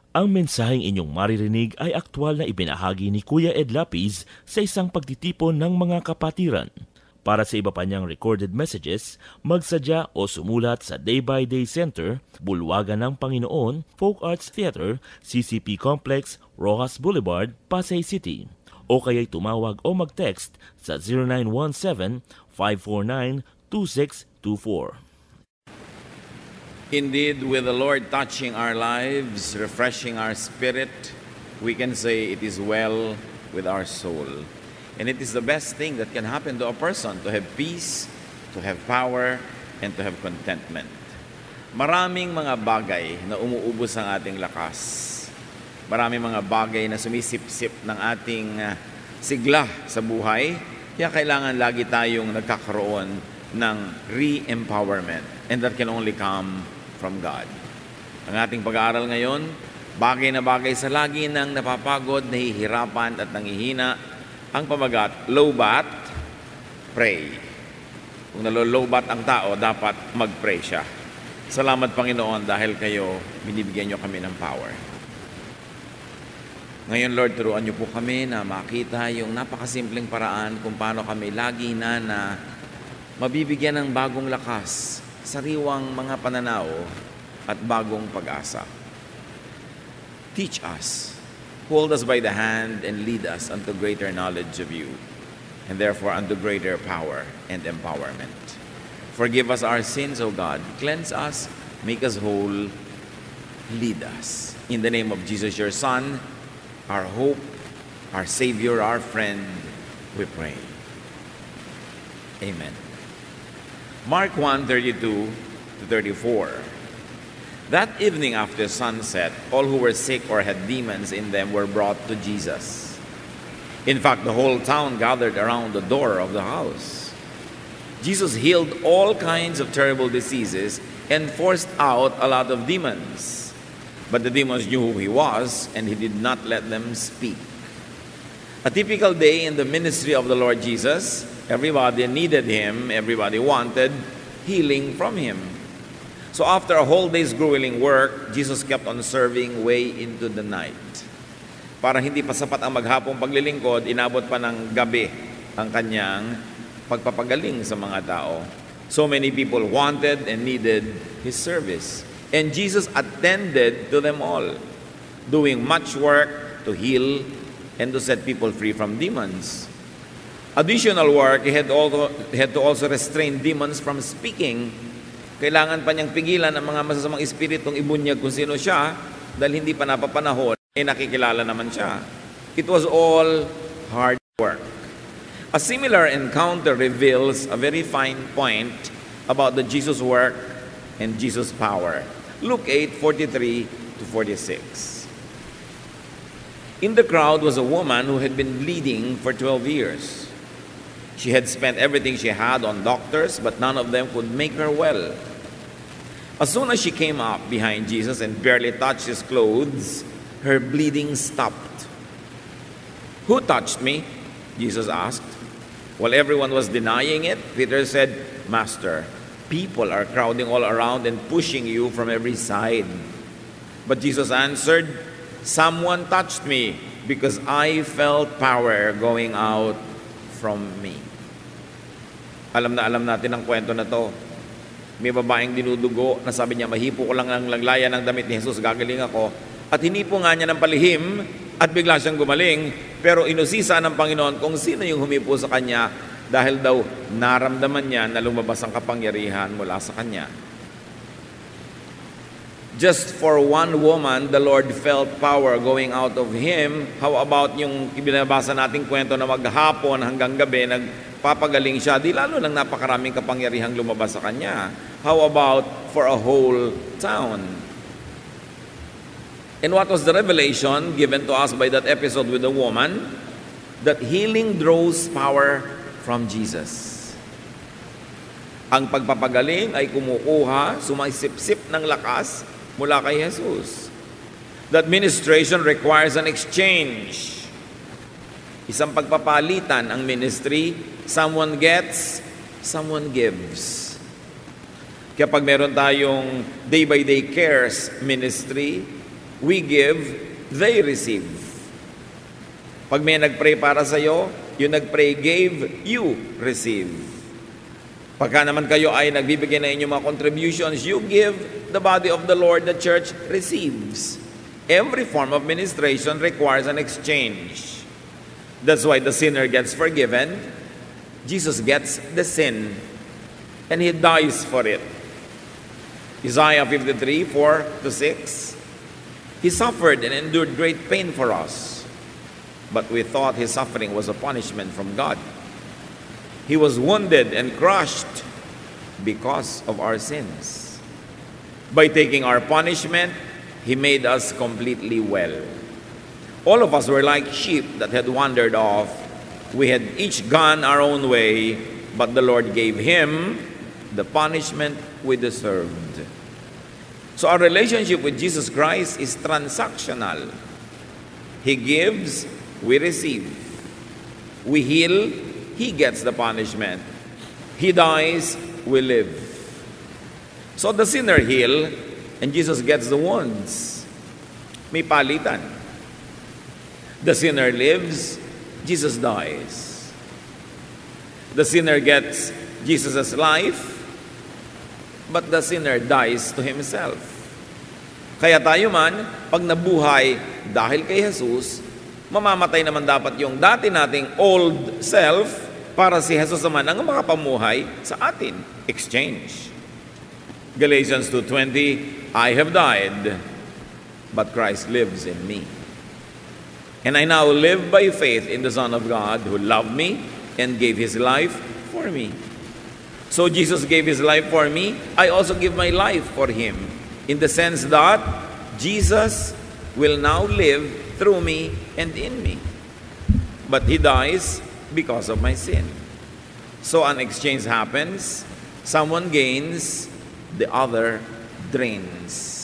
Ang mensaheng inyong maririnig ay aktwal na ibinahagi ni Kuya Ed Lapiz sa isang pagtitipon ng mga kapatiran. Para sa iba pa niyang recorded messages, magsadya o sumulat sa Day by Day Center, Bulwagan ng Panginoon, Folk Arts Theater, CCP Complex, Rojas Boulevard, Pasay City. O kaya'y tumawag o mag-text sa 0917-549-2624. Indeed, with the Lord touching our lives, refreshing our spirit, we can say it is well with our soul. And it is the best thing that can happen to a person, to have peace, to have power, and to have contentment. Maraming mga bagay na umuubos ang ating lakas. Maraming mga bagay na sumisip-sip ng ating sigla sa buhay. Kaya kailangan lagi tayong nagkakaroon ng re-empowerment. And that can only come from God. Ang ating pag-aaral ngayon, bagay na bagay sa lagi nang napapagod, nahihirapan at nanghihina, ang pamagat, lowbat, pray. Kung nalolowbat ang tao, dapat mag-pray siya. Salamat Panginoon dahil kayo, binibigyan niyo kami ng power. Ngayon Lord, turuan niyo po kami na makita yung napakasimpleng paraan kung paano kami lagi na mabibigyan ng bagong lakas, sariwang mga pananaw at bagong pag-asa. Teach us, hold us by the hand and lead us unto greater knowledge of you, and therefore unto greater power and empowerment. Forgive us our sins, O God. Cleanse us, make us whole, lead us. In the name of Jesus, your Son, our hope, our Savior, our friend, we pray. Amen. Mark 1:32-34. That evening after sunset, all who were sick or had demons in them were brought to Jesus. In fact, the whole town gathered around the door of the house. Jesus healed all kinds of terrible diseases and forced out a lot of demons. But the demons knew who he was, and he did not let them speak. A typical day in the ministry of the Lord Jesus, everybody needed him, everybody wanted healing from him. So after a whole day's grueling work, Jesus kept on serving way into the night. Para hindi pa sapat ang maghapong paglilingkod, inabot pa ng gabi ang kanyang pagpapagaling sa mga tao. So many people wanted and needed his service. And Jesus attended to them all, doing much work to heal and to set people free from demons. Additional work, he had to also restrain demons from speaking. Kailangan pa niyang pigilan ang mga masasamang espiritong ibunyag kung sino siya dahil hindi pa napapanahon, nakikilala naman siya. It was all hard work. A similar encounter reveals a very fine point about the Jesus work and Jesus' power. Luke 8:43-46. In the crowd was a woman who had been bleeding for 12 years. She had spent everything she had on doctors, but none of them could make her well. As soon as she came up behind Jesus and barely touched his clothes, her bleeding stopped. "Who touched me?" Jesus asked. While everyone was denying it, Peter said, "Master, people are crowding all around and pushing you from every side." But Jesus answered, "Someone touched me because I felt power going out from me." Alam natin ang kwento na to. May babaeng dinudugo na sabi niya, mahipo ko lang ang laglayan ng damit ni Jesus, gagaling ako. At hinipo nga niya ng palihim at bigla siyang gumaling. Pero inusisa ng Panginoon kung sino yung humipo sa kanya dahil daw naramdaman niya na lumabas ang kapangyarihan mula sa kanya. Just for one woman, the Lord felt power going out of him. How about yung ibinabasa nating kwento na maghapon hanggang gabi, nagpapagaling siya, di lalo lang napakaraming kapangyarihang lumabas sa kanya. How about for a whole town? And what was the revelation given to us by that episode with the woman? That healing draws power from Jesus. Ang pagpapagaling ay kumukuha, sumaisip-sip ng lakas mula kay Jesus. That ministration requires an exchange. Isang pagpapalitan ang ministry. Someone gets, someone gives. Kaya pag meron tayong day-by-day cares ministry, We give, they receive. Pag may nagpray para sa iyo, yung nagpray gave, you receive. Pagka naman kayo ay nagbibigay na inyong mga contributions, you give, the body of the Lord, the church, receives. Every form of ministration requires an exchange. That's why the sinner gets forgiven. Jesus gets the sin, and He dies for it. Isaiah 53, 4-6. He suffered and endured great pain for us, but we thought His suffering was a punishment from God. He was wounded and crushed because of our sins. By taking our punishment, He made us completely well. All of us were like sheep that had wandered off. We had each gone our own way, but the Lord gave Him the punishment we deserved. So our relationship with Jesus Christ is transactional. He gives, we receive. We heal, He gets the punishment. He dies, we live. So the sinner heal, and Jesus gets the wounds. May palitan. The sinner lives, Jesus dies. The sinner gets Jesus' life, but the sinner dies to himself. Kaya tayo man, pag nabuhay dahil kay Jesus, mamamatay naman dapat yung dati nating old self para si Jesus naman ang makapamuhay sa atin. Exchange. Galatians 2:20, I have died, but Christ lives in me. And I now live by faith in the Son of God who loved me and gave His life for me. So Jesus gave His life for me. I also give my life for Him. In the sense that Jesus will now live through me and in me. But He dies because of my sin. So an exchange happens. Someone gains, the other drains.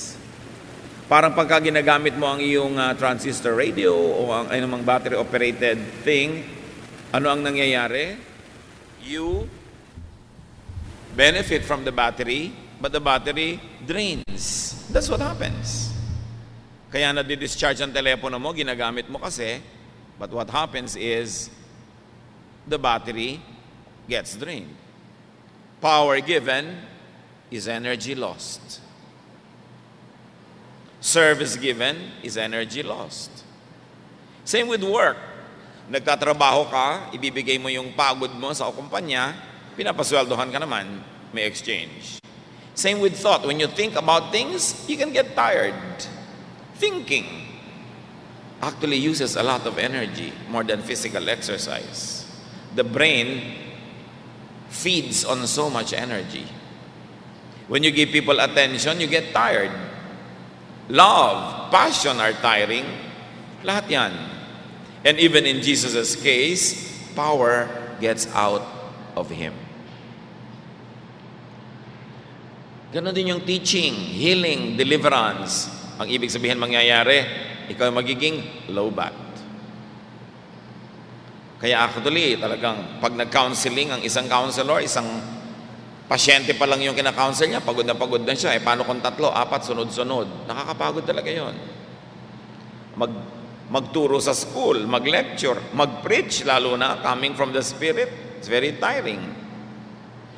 Parang pagka ginagamit mo ang iyong transistor radio o ang anumang battery-operated thing, ano ang nangyayari? You benefit from the battery, but the battery drains. That's what happens. Kaya nadi-discharge ang telepono mo, ginagamit mo kasi, but what happens is, the battery gets drained. Power given is energy lost. Service given is energy lost. Same with work. Nagtatrabaho ka, ibibigay mo yung pagod mo sa kumpanya, pinapasweldohan ka naman, may exchange. Same with thought. When you think about things, you can get tired. Thinking actually uses a lot of energy, more than physical exercise. The brain feeds on so much energy. When you give people attention, you get tired. Love, passion are tiring. Lahat yan. And even in Jesus' case, power gets out of Him. Ganon din yung teaching, healing, deliverance. Ang ibig sabihin mangyayari, ikaw magiging low-bat. Kaya actually, talagang pag nag-counseling ang isang counselor, isang pasyente pa lang yung kina-counsel niya, pagod na siya. Paano kung 3, 4, sunod-sunod? Nakakapagod talaga yon. Magturo sa school, mag-lecture, mag-preach, lalo na coming from the Spirit, it's very tiring.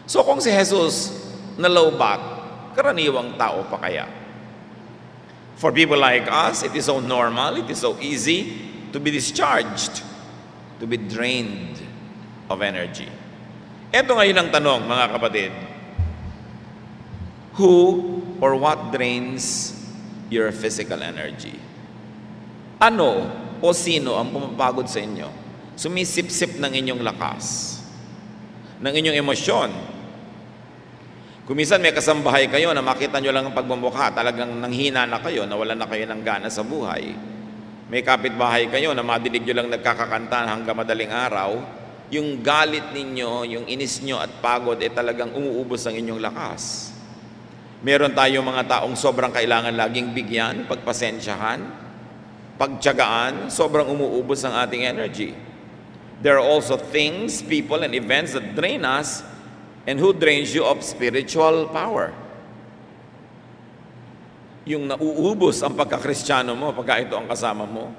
So kung si Jesus na low-bat, karaniwang tao pa kaya? For people like us, it is so normal, it is so easy to be discharged, to be drained of energy. Ito ngayon ang tanong, mga kapatid. Who or what drains your physical energy? Ano o sino ang pumapagod sa inyo? Sumisip-sip ng inyong lakas, ng inyong emosyon. Kung minsan may kasambahay kayo na makita nyo lang ang pagmumukha, talagang nanghina na kayo, nawalan na kayo ng gana sa buhay. May kapitbahay kayo na madidig nyo lang nagkakakanta hanggang madaling araw, yung galit ninyo, yung inis nyo at pagod ay talagang umuubos ang inyong lakas. Meron tayong mga taong sobrang kailangan laging bigyan, pagpasensyahan, pagtiyagaan, sobrang umuubos ang ating energy. There are also things, people, and events that drain us. And who drains you of spiritual power? Yung nauubos ang pagkakristyano mo pagka ito ang kasama mo.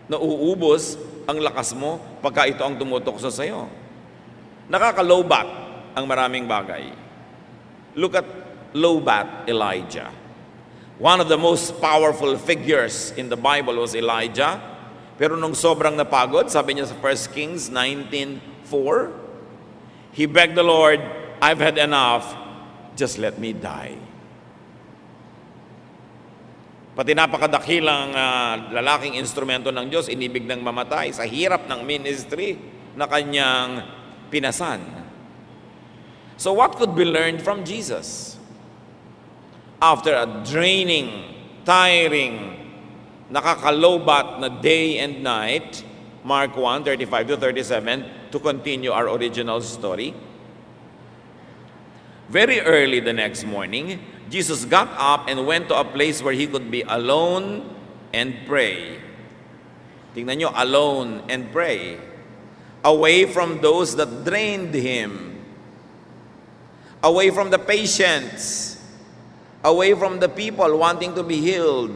Nauubos ang lakas mo pagka ito ang tumutokso sa iyo. Nakaka-lowbat ang maraming bagay. Look at lowbat Elijah. One of the most powerful figures in the Bible was Elijah. Pero nung sobrang napagod, sabi niya sa 1 Kings 19:4, he begged the Lord, I've had enough, just let me die. Pati napakadakilang lalaking instrumento ng Diyos, inibig ng mamatay sa hirap ng ministry na kanyang pinasan. So what could be learned from Jesus? After a draining, tiring, nakakalobat na day and night, Mark 1:35-37, to continue our original story. Very early the next morning, Jesus got up and went to a place where he could be alone and pray. Tingnan nyo, alone and pray. Away from those that drained him. Away from the patients. Away from the people wanting to be healed.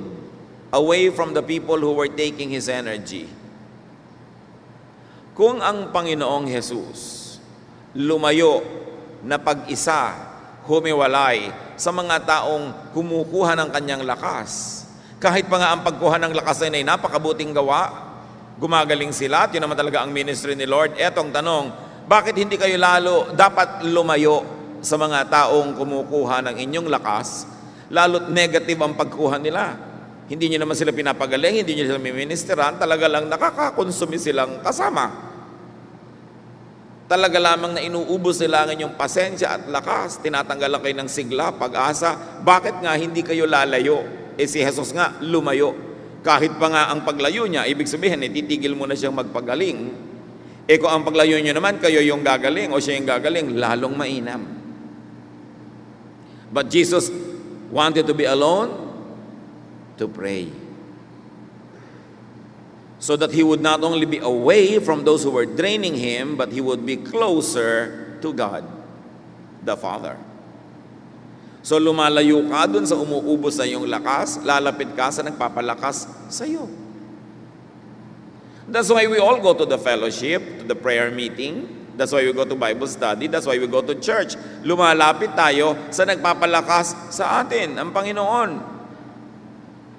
Away from the people who were taking his energy. Kung ang Panginoong Jesus lumayo na pag-isa, humiwalay sa mga taong kumukuha ng kanyang lakas, kahit pa nga ang pagkuha ng lakas ay napakabuting gawa, gumagaling sila, at yun naman talaga ang ministry ni Lord. Etong tanong, bakit hindi kayo lalo dapat lumayo sa mga taong kumukuha ng inyong lakas, lalo't negative ang pagkuha nila? Hindi nyo naman sila pinapagaling, hindi nyo sila miministeran, talaga lang nakakakonsumi silang kasama. Talaga lamang na inuubos nila ang inyong pasensya at lakas, tinatanggal lang kayo ng sigla, pag-asa. Bakit nga hindi kayo lalayo? Si Jesus nga, lumayo. Kahit pa nga ang paglayo niya, ibig sabihin, titigil mo na siyang magpagaling. Kung ang paglayo niyo naman, kayo yung gagaling o siya yung gagaling, lalong mainam. But Jesus wanted to be alone to pray. So that he would not only be away from those who were draining him, but he would be closer to God, the Father. So lumalayo ka dun sa umuubos na iyong lakas, lalapit ka sa nagpapalakas sa iyo. That's why we all go to the fellowship, to the prayer meeting. That's why we go to Bible study. That's why we go to church. Lumalapit tayo sa nagpapalakas sa atin, ang Panginoon,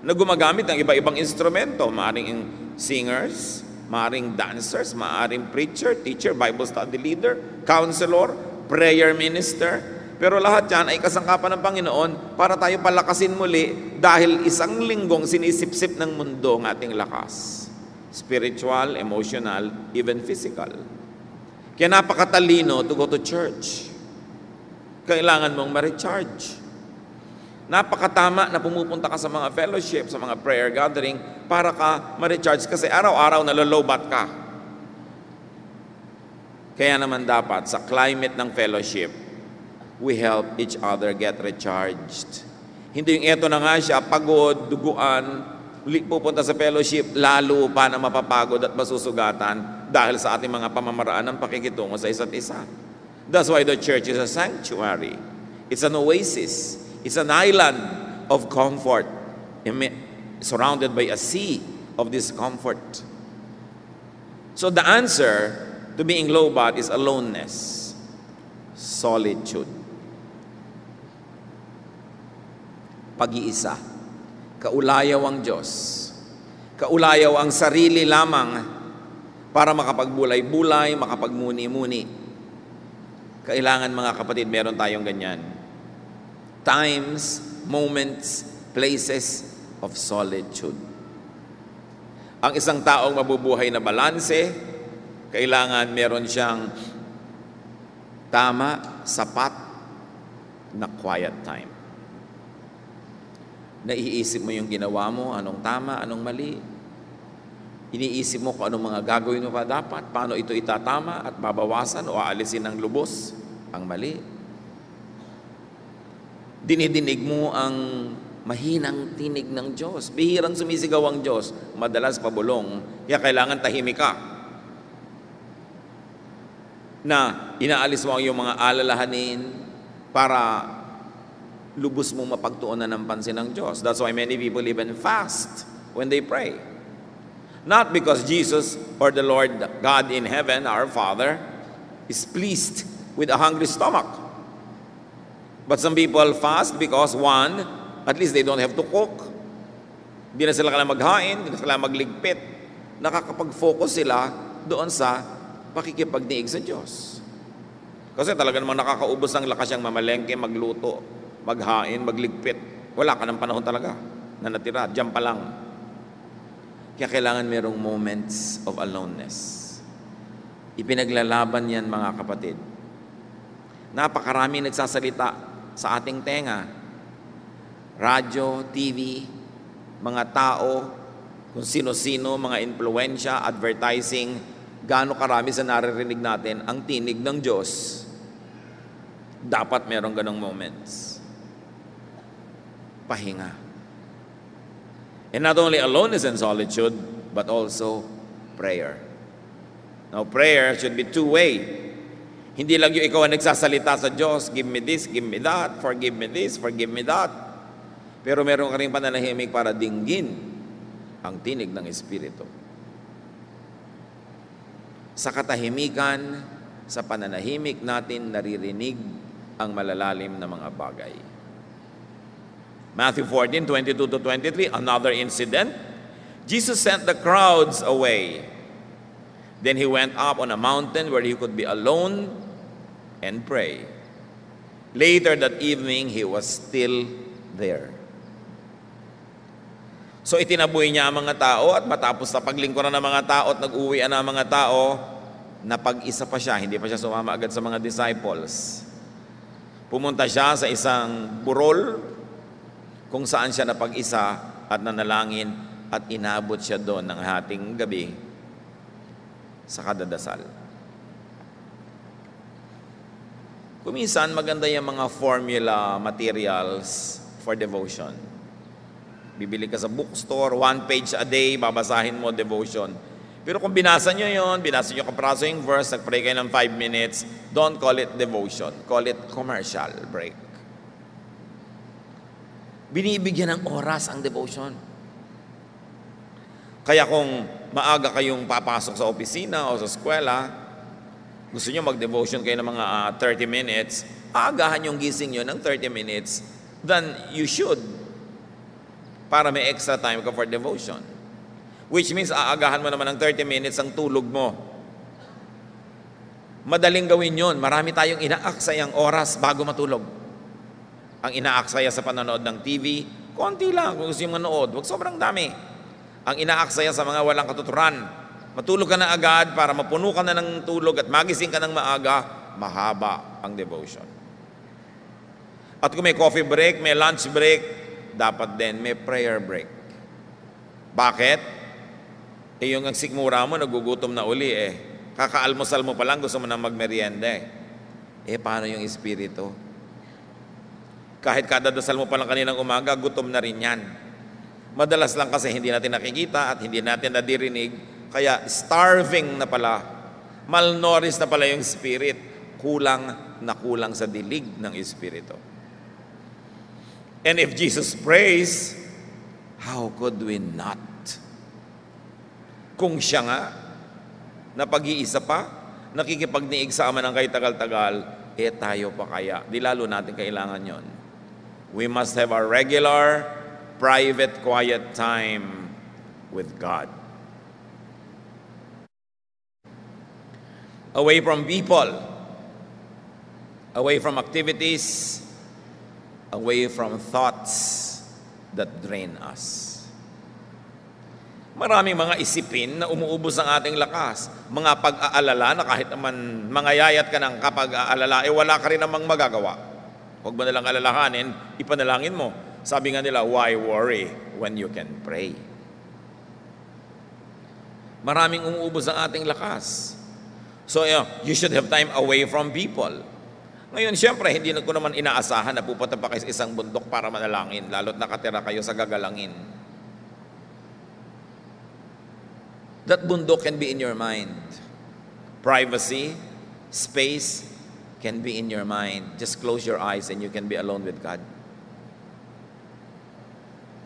na gumagamit ng iba-ibang instrumento, maaring singers, maaring dancers, maaring preacher, teacher, Bible study leader, counselor, prayer minister. Pero lahat yan ay kasangkapan ng Panginoon para tayo palakasin muli dahil isang linggong sinisipsip ng mundo ang ating lakas. Spiritual, emotional, even physical. Kaya napakatalino to go to church. Kailangan mong ma-recharge. Napakatama na pumupunta ka sa mga fellowship, sa mga prayer gathering para ka ma-recharge kasi araw-araw nalolobat ka. Kaya naman dapat sa climate ng fellowship, we help each other get recharged. Hindi yung eto na nga siya, pagod, duguan, pupunta sa fellowship, lalo pa na mapapagod at masusugatan dahil sa ating mga pamamaraan ng pakikitungo sa isa't isa. That's why the church is a sanctuary. It's an oasis. It's an island of comfort, surrounded by a sea of discomfort. So the answer to being low-bat is aloneness, solitude, pag-iisa, kaulayaw ang Diyos, kaulayaw ang sarili lamang para makapagbulay-bulay, makapagmuni-muni. Kailangan mga kapatid, meron tayong ganyan. Times, moments, places of solitude. Ang isang taong mabubuhay na balanse, kailangan meron siyang tama, sapat na quiet time. Naiisip mo yung ginawa mo, anong tama, anong mali. Iniisip mo kung anong mga gagawin mo pa dapat, paano ito itatama at babawasan o aalisin ng lubos ang mali. Dinidinig mo ang mahinang tinig ng Diyos. Bihirang sumisigaw ang Diyos, madalas pabulong. Kaya kailangan tahimik ka. Na inaalis mo ang iyong mga alalahanin para lubos mong mapagtuunan ng pansin ng Diyos. That's why many people even fast when they pray. Not because Jesus or the Lord God in heaven, our Father, is pleased with a hungry stomach. But some people fast because, one, at least they don't have to cook. Hindi na sila kailangan maghain, hindi na sila magligpit. Nakakapag-focus sila doon sa pakikipagdiig sa Diyos. Kasi talaga namang nakakaubos ng lakas yung mamalengke, magluto, maghain, magligpit. Wala ka ng panahon talaga na natira. Diyan pa lang. Kaya kailangan merong moments of aloneness. Ipinaglalaban yan, mga kapatid. Napakarami nagsasalita sa ating tenga. Radyo, TV, mga tao, kung sino-sino, mga influensya, advertising, gaano karami sa naririnig natin ang tinig ng Diyos. Dapat merong ganong moments. Pahinga. And not only aloneness and solitude, but also prayer. Now, prayer should be two-way. Hindi lang yung ikaw ang nagsasalita sa Diyos, give me this, give me that, forgive me this, forgive me that. Pero meron ka rin pananahimik para dinggin ang tinig ng Espiritu. Sa katahimikan, sa pananahimik natin, naririnig ang malalalim na mga bagay. Matthew 14:22-23, another incident. Jesus sent the crowds away. Then he went up on a mountain where he could be alone and pray. Later that evening, he was still there. So itinaboy niya ang mga tao at matapos na paglingkuran ng mga tao at nag-uwian ang mga tao, napag-isa pa siya, hindi pa siya sumama agad sa mga disciples. Pumunta siya sa isang burol kung saan siya napag-isa at nanalangin at inabot siya doon ng hating gabi sa kadadasal. Kuminsan maganda yung mga formula materials for devotion. Bibili ka sa bookstore, 1 page a day, babasahin mo devotion. Pero kung binasa nyo yun, binasa nyo kapraso yung verse, nagpray kayo ng 5 minutes, don't call it devotion. Call it commercial break. Binibigyan ng oras ang devotion. Kaya kung maaga kayong papasok sa opisina o sa eskwela, gusto nyo mag-devotion kayo ng mga 30 minutes, aagahan yung gising nyo ng 30 minutes, then you should, para may extra time ka for devotion. Which means, aagahan mo naman ng 30 minutes ang tulog mo. Madaling gawin yun. Marami tayong inaaksayang oras bago matulog. Ang inaaksaya sa panonood ng TV, konti lang kung gusto yung manood. Huwag sobrang dami. Ang inaaksaya sa mga walang katuturan, matulog ka na agad para mapuno ka na ng tulog at magising ka ng maaga, mahaba ang devotion. At kung may coffee break, may lunch break, dapat din may prayer break. Bakit? Yung ang sikmura mo, nagugutom na uli Kakaalmusal mo pa lang, gusto mo na magmerienda paano yung espiritu? Kahit kadadasal mo pa lang kaninang umaga, gutom na rin yan. Madalas lang kasi hindi natin nakikita at hindi natin nadirinig, kaya starving na pala, malnourished na pala yung spirit, kulang na kulang sa dilig ng espiritu. And if Jesus prays, how could we not? Kung siya nga, na pag-iisa pa, nakikipagniig sa Ama ng kay tagal-tagal, tayo pa kaya? Di lalo natin kailangan yon. We must have our regular, private, quiet time with God. Away from people, away from activities, away from thoughts that drain us. Maraming mga isipin na umuubos ang ating lakas. Mga pag-aalala na kahit naman mangayayat ka ng kapag-aalala, wala ka rin namang magagawa. Huwag mo nalang alalahanin, ipanalangin mo. Sabi nga nila, why worry when you can pray? Maraming umuubos ang ating lakas. So, you should have time away from people. Ngayon, siyempre, hindi ko naman inaasahan na pupunta pa kayo sa isang bundok para manalangin, lalo't nakatira kayo sa gagalangin. That bundok can be in your mind. Privacy, space can be in your mind. Just close your eyes and you can be alone with God.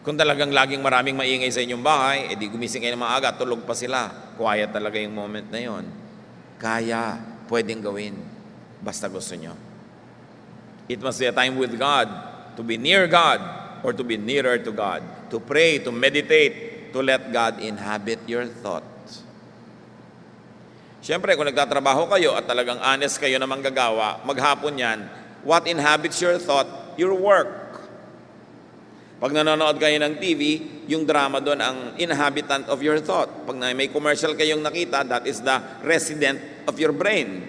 Kung talagang laging maraming maingay sa inyong bahay, edi gumising kayo ng maaga, tulog pa sila. Quiet talaga yung moment na yon. Kaya, pwedeng gawin. Basta gusto nyo. It must be a time with God, to be near God, or to be nearer to God. To pray, to meditate, to let God inhabit your thoughts. Siyempre, kung nagtatrabaho kayo at talagang honest kayo na manggagawa, maghapon yan, what inhabits your thought? Your work. Pag nanonood kayo ng TV, yung drama doon ang inhabitant of your thought. Pag may commercial kayong nakita, that is the resident of your brain.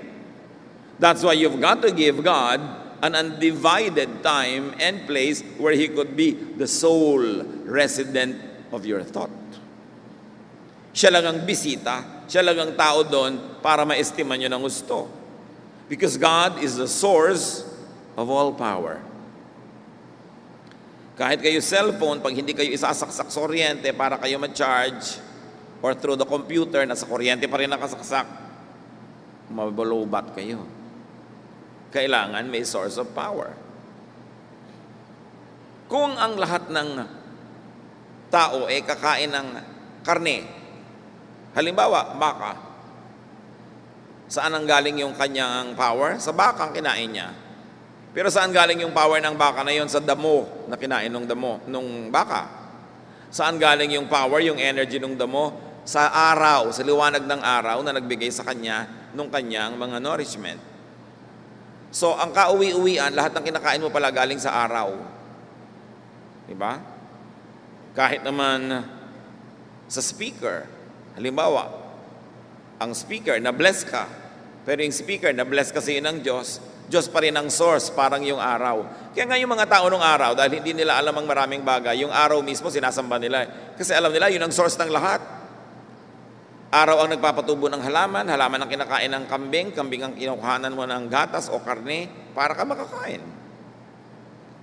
That's why you've got to give God an undivided time and place where He could be the sole resident of your thought. Siya lang ang bisita, siya lang ang tao doon para maestima nyo ng gusto. Because God is the source of all power. Kahit kayo cellphone, pag hindi kayo isasaksak sa kuryente para kayo ma-charge, or through the computer, nasa kuryente pa rin nakasaksak, mabalobat kayo. Kailangan may source of power. Kung ang lahat ng tao ay kakain ng karne, halimbawa, baka, saan ang galing yung kanyang power? Sa baka ang kinain niya. Pero saan galing yung power ng baka na yon? Sa damo na kinain nung baka. Saan galing yung power, yung energy ng damo? Sa araw, sa liwanag ng araw na nagbigay sa kanya nung kanyang mga nourishment. So, ang kauwi-uwian, lahat ng kinakain mo pala galing sa araw. Diba? Kahit naman sa speaker, halimbawa, ang speaker, na-bless ka. Pero yung speaker, na-bless kasi yun ng Diyos, Diyos pa rin ang source, parang yung araw. Kaya nga yung mga tao ng araw, dahil hindi nila alam ang maraming bagay, yung araw mismo sinasamba nila. Kasi alam nila, yun ang source ng lahat. Araw ang nagpapatubo ng halaman, halaman ang kinakain ng kambing, kambing ang kinukuhanan mo ng gatas o karne para ka makakain.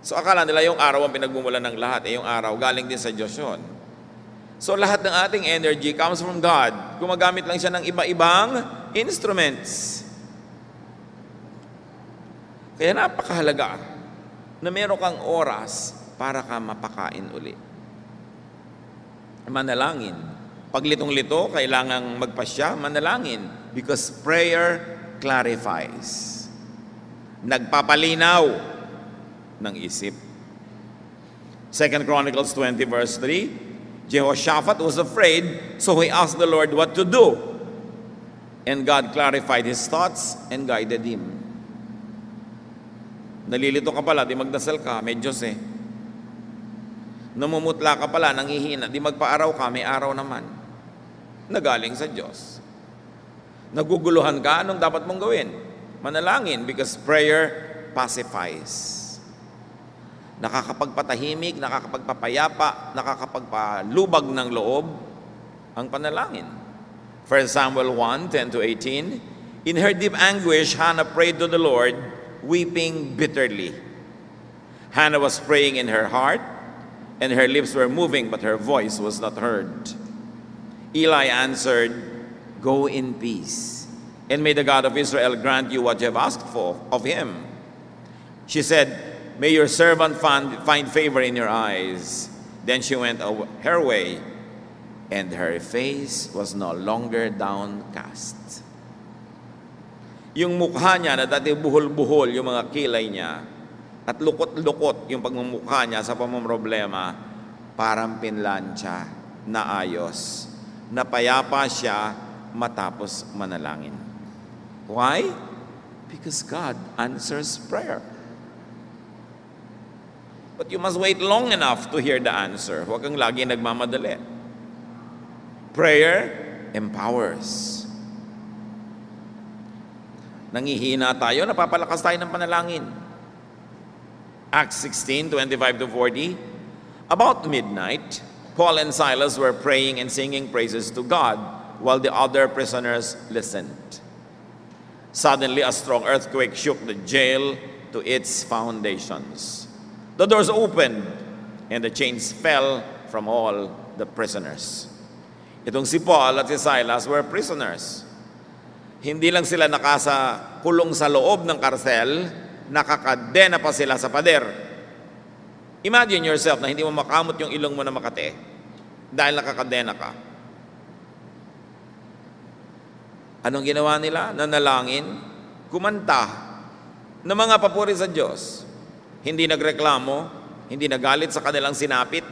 So akala nila yung araw ang pinagmumulan ng lahat, yung araw galing din sa Diyos yun. So lahat ng ating energy comes from God. Gumagamit lang siya ng iba-ibang instruments. Kaya napakahalaga na meron kang oras para ka mapakain uli. Manalangin. Pag litong-lito, kailangang magpasya, manalangin. Because prayer clarifies. Nagpapalinaw ng isip. 2 Chronicles 20 verse 3, Jehoshaphat was afraid, so he asked the Lord what to do. And God clarified his thoughts and guided him. Nalilito ka pala, di magdasal ka, may Diyos eh. Namumutla ka pala, nanghihina, di magpaaraw ka, may araw naman. Nagaling sa Diyos. Naguguluhan ka, anong dapat mong gawin? Manalangin, because prayer pacifies. Nakakapagpatahimik, nakakapagpapayapa, nakakapagpalubag ng loob ang panalangin. 1 Samuel 1:10-18, in her deep anguish, Hannah prayed to the Lord, weeping bitterly. Hannah was praying in her heart, and her lips were moving, but her voice was not heard. Eli answered, go in peace, and may the God of Israel grant you what you have asked for of him. She said, may your servant find favor in your eyes. Then she went her way, and her face was no longer downcast. Yung mukha niya na dati buhol-buhol yung mga kilay niya at lukot-lukot yung pagmumukha niya sa pamumroblema, parang pinlansya na ayos. Napayapa siya matapos manalangin. Why? Because God answers prayer. But you must wait long enough to hear the answer. Huwag kang lagi nagmamadali. Prayer empowers. Nangihina tayo, napapalakas tayo ng panalangin. Acts 16:25-40, about midnight, Paul and Silas were praying and singing praises to God while the other prisoners listened. Suddenly, a strong earthquake shook the jail to its foundations. The doors opened and the chains fell from all the prisoners. Itong si Paul at si Silas were prisoners. Hindi lang sila kulong sa loob ng karsel, nakakadena pa sila sa pader. Imagine yourself na hindi mo makamot yung ilong mo na makate dahil nakakadena ka. Anong ginawa nila? Nanalangin, kumanta ng mga papuri sa Diyos. Hindi nagreklamo, hindi nagalit sa kanilang sinapit.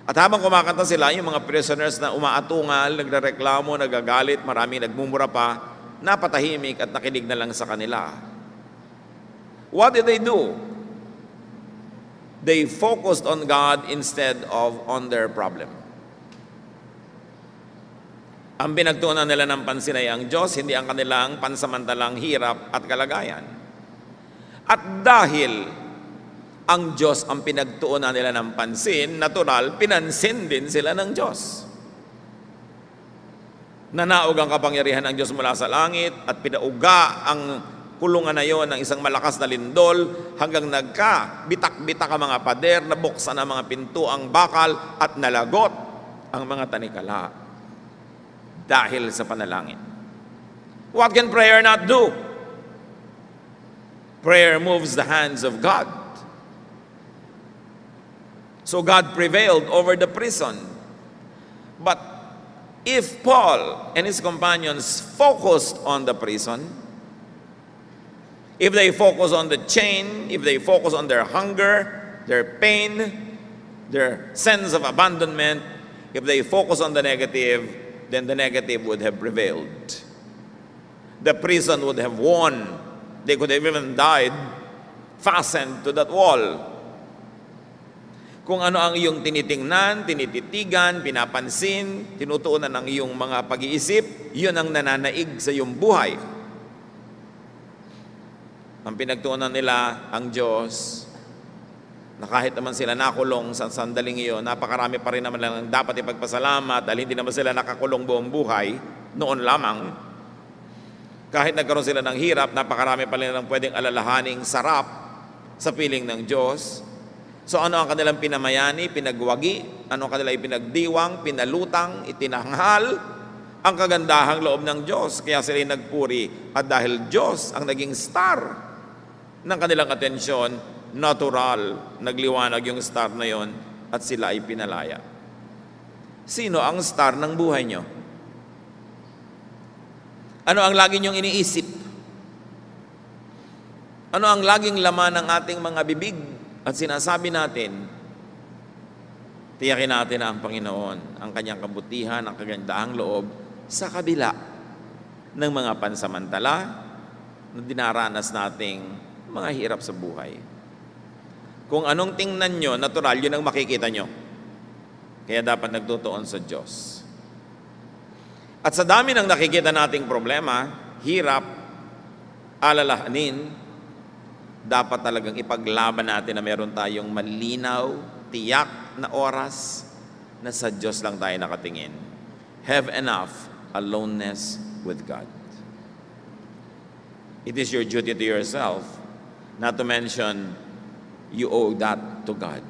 At habang kumakanta sila, yung mga prisoners na umaatungal, nagrereklamo, nagagalit, marami nagmumura pa, napatahimik at nakinig na lang sa kanila. What did they do? They focused on God instead of on their problem. Ang pinagtuunan nila ng pansin ay ang Diyos, hindi ang kanilang pansamantalang hirap at kalagayan. At dahil ang Diyos ang pinagtuunan nila ng pansin, natural, pinansin din sila ng Diyos. Nanaog ang kapangyarihan ng Diyos mula sa langit at pinauga ang kulungan na yon ng isang malakas na lindol hanggang nagka-bitak-bitak ang mga pader, nabuksan ang mga pinto ang bakal at nalagot ang mga tanikala dahil sa panalangin. What can prayer not do? Prayer moves the hands of God. So God prevailed over the prison. But if Paul and his companions focused on the prison, if they focus on the chain, if they focus on their hunger, their pain, their sense of abandonment, if they focus on the negative, then the negative would have prevailed. The prison would have won. They could have even died fastened to that wall. Kung ano ang iyong tinitingnan, tinititigan, pinapansin, tinutuunan ng iyong mga pag-iisip, yun ang nananaig sa iyong buhay. Ang pinagtuunan nila, ang Diyos, na kahit naman sila nakulong sa sandaling iyon, napakarami pa rin naman lang dapat ipagpasalamat dahil hindi naman sila nakakulong buong buhay noon lamang. Kahit nagkaroon sila ng hirap, napakarami pa rin lang pwedeng alalahaning sarap sa piling ng Diyos. So ano ang kanilang pinamayani, pinagwagi, ano ang kanilang ipinagdiwang, pinalutang, itinanghal, ang kagandahang loob ng Diyos. Kaya sila nagpuri. At dahil Diyos ang naging star ng kanilang atensyon, natural, nagliwanag yung star na yon at sila ay pinalaya. Sino ang star ng buhay nyo? Ano ang lagi nyong iniisip? Ano ang laging laman ng ating mga bibig at sinasabi natin? Tiyakin natin na ang Panginoon, ang kanyang kabutihan, ang kagandahang loob sa kabila ng mga pansamantala na dinaranas nating mga hirap sa buhay. Kung anong tingnan nyo, natural, yun ang makikita nyo. Kaya dapat nagtutuon sa Diyos. At sa dami ng nakikita nating problema, hirap, alalahanin, dapat talagang ipaglaban natin na meron tayong malinaw, tiyak na oras na sa Diyos lang tayo nakatingin. Have enough aloneness with God. It is your duty to yourself, not to mention you owe that to God.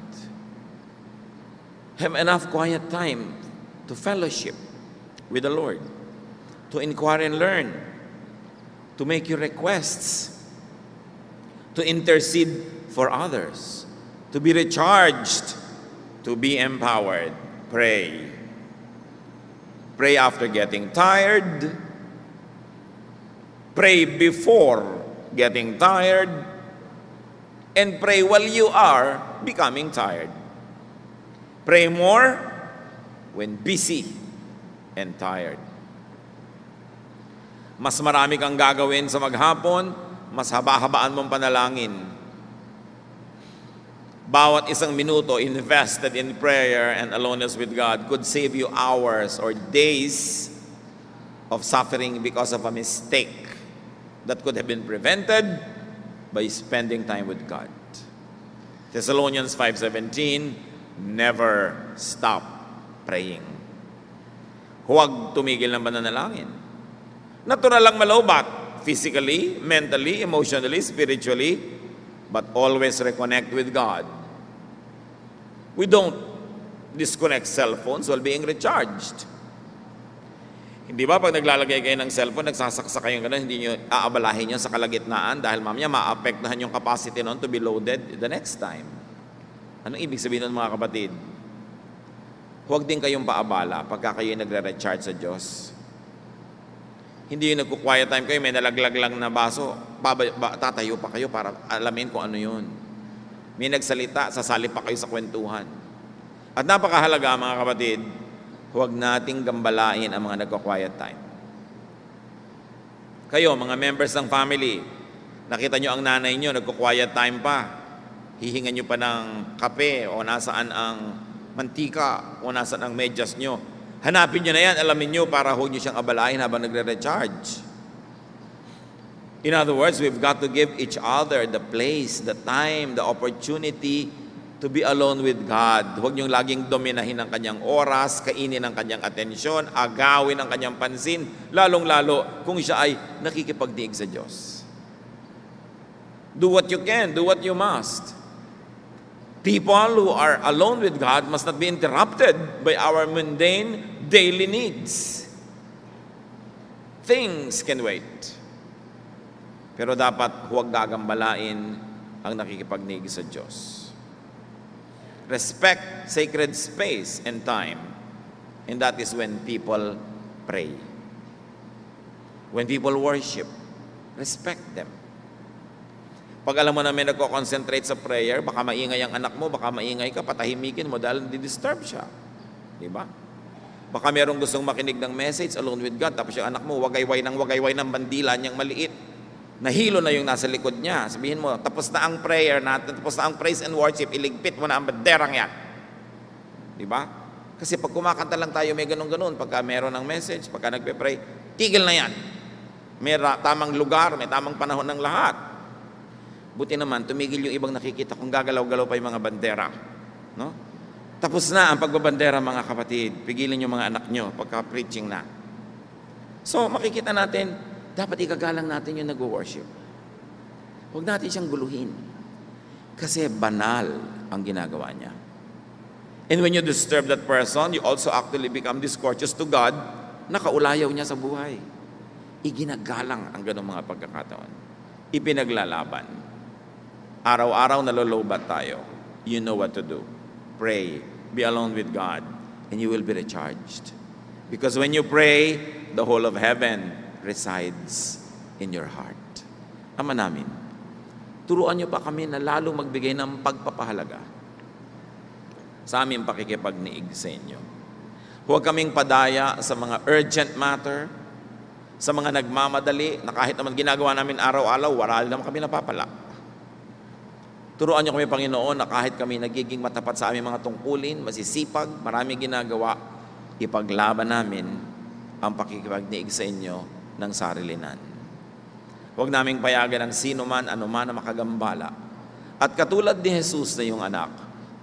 Have enough quiet time to fellowship with the Lord, to inquire and learn, to make your requests, to intercede for others, to be recharged, to be empowered. Pray. Pray after getting tired. Pray before getting tired. And pray while you are becoming tired. Pray more when busy and tired. Mas marami kang gagawin sa maghapon, mas haba-habaan mong panalangin. Bawat isang minuto invested in prayer and aloneness with God could save you hours or days of suffering because of a mistake that could have been prevented by spending time with God. Thessalonians 5:17, never stop praying. Huwag tumigil ng pananalangin. Natural lang malaubat, physically, mentally, emotionally, spiritually, but always reconnect with God. We don't disconnect cell phones while being recharged. Hindi ba pag naglalagay kayo ng cellphone, nagsasaksa kayo gano'n, hindi nyo aabalahin yun sa kalagitnaan dahil mamaya maapektahan yung capacity nun to be loaded the next time. Anong ibig sabihin nun mga kapatid? Huwag din kayong paabala pagka kayo nagre-recharge sa Diyos. Hindi yung nagko-quiet time kayo, may nalaglag lang na baso, tatayo pa kayo para alamin kung ano yun. May nagsalita, sasali pa kayo sa kwentuhan. At napakahalaga mga kapatid, huwag nating gambalain ang mga nagko-quiet time. Kayo, mga members ng family, nakita nyo ang nanay nyo, nagko-quiet time pa. Hihingan nyo pa ng kape o nasaan ang mantika o nasaan ang medyas nyo. Hanapin nyo na yan, alamin nyo para huwag nyo siyang abalahin habang nagre-recharge. In other words, we've got to give each other the place, the time, the opportunity to be alone with God. Huwag nyo laging dominahin ang kanyang oras, kainin ang kanyang atensyon, agawin ang kanyang pansin, lalong-lalo kung siya ay nakikipagdiig sa Diyos. Do what you can, do what you must. People who are alone with God must not be interrupted by our mundane daily needs. Things can wait. Pero dapat huwag gagambalain ang nakikipagdiig sa Diyos. Respect sacred space and time. And that is when people pray. When people worship, respect them. Pag alam mo na may nagko-concentrate sa prayer, baka maingay ang anak mo, baka maingay ka, patahimikin mo dahil di-disturb siya. Di ba? Baka merong gustong makinig ng message alone with God, tapos yung anak mo, wagayway ng bandila niyang maliit. Nahilo na yung nasa likod niya. Sabihin mo, tapos na ang prayer natin, tapos na ang praise and worship, iligpit mo na ang banderang yan. Di ba? Kasi pag kumakanta lang tayo, may ganun-ganun. Pagka meron ng message, pagka nagpe-pray, tigil na yan. May tamang lugar, may tamang panahon ng lahat. Buti naman, tumigil yung ibang nakikita kung gagalaw-galaw pa yung mga bandera. No? Tapos na ang pagbabandera, mga kapatid. Pigilin yung mga anak nyo pagka-preaching na. So, makikita natin, dapat ikagalang natin yung nag-worship. Huwag natin siyang guluhin. Kasi banal ang ginagawa niya. And when you disturb that person, you also actually become discourteous to God, nakaulayaw niya sa buhay. Iginagalang ang ganong mga pagkakataon. Ipinaglalaban. Araw-araw nalolobat tayo. You know what to do. Pray. Be alone with God. And you will be recharged. Because when you pray, the whole of heaven resides in your heart. Ama namin, turuan niyo pa kami na lalong magbigay ng pagpapahalaga sa aming pakikipagniig sa inyo. Huwag kaming padaya sa mga urgent matter, sa mga nagmamadali, na kahit naman ginagawa namin araw-araw, wala naman kami napapala. Turuan niyo kami, Panginoon, na kahit kami nagiging matapat sa aming mga tungkulin, masisipag, marami ginagawa, ipaglaban namin ang pakikipagniig sa inyo ng sarilinan. Huwag naming payagan ng sino man, anuman na makagambala. At katulad ni Jesus na iyong anak,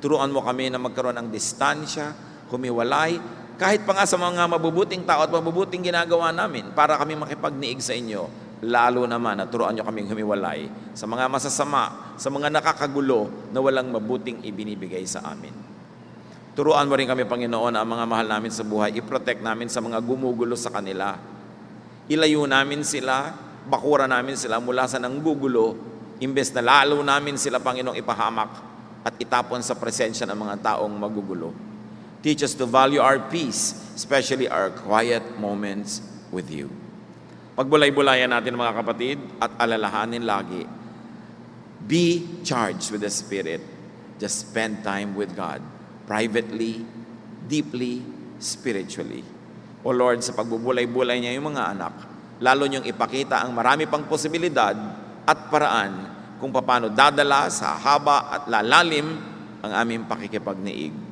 turuan mo kami na magkaroon ng distansya, humiwalay, kahit pa nga sa mga mabubuting tao at mabubuting ginagawa namin para kami makipagniig sa inyo. Lalo naman, turuan nyo kaming humiwalay sa mga masasama, sa mga nakakagulo na walang mabuting ibinibigay sa amin. Turuan mo rin kami, Panginoon, ang mga mahal namin sa buhay, i-protect namin sa mga gumugulo sa kanila. Ilayo namin sila, bakura namin sila mula sa nanggugulo, imbes na lalo namin sila, Panginoong, ipahamak at itapon sa presensya ng mga taong magugulo. Teach us to value our peace, especially our quiet moments with you. Pagbulay-bulayan natin, mga kapatid, at alalahanin lagi, be charged with the Spirit. Just spend time with God, privately, deeply, spiritually. O Lord, sa pagbubulay-bulay niya yung mga anak, lalo niyong ipakita ang marami pang posibilidad at paraan kung paano dadala sa haba at lalalim ang aming pakikipagniig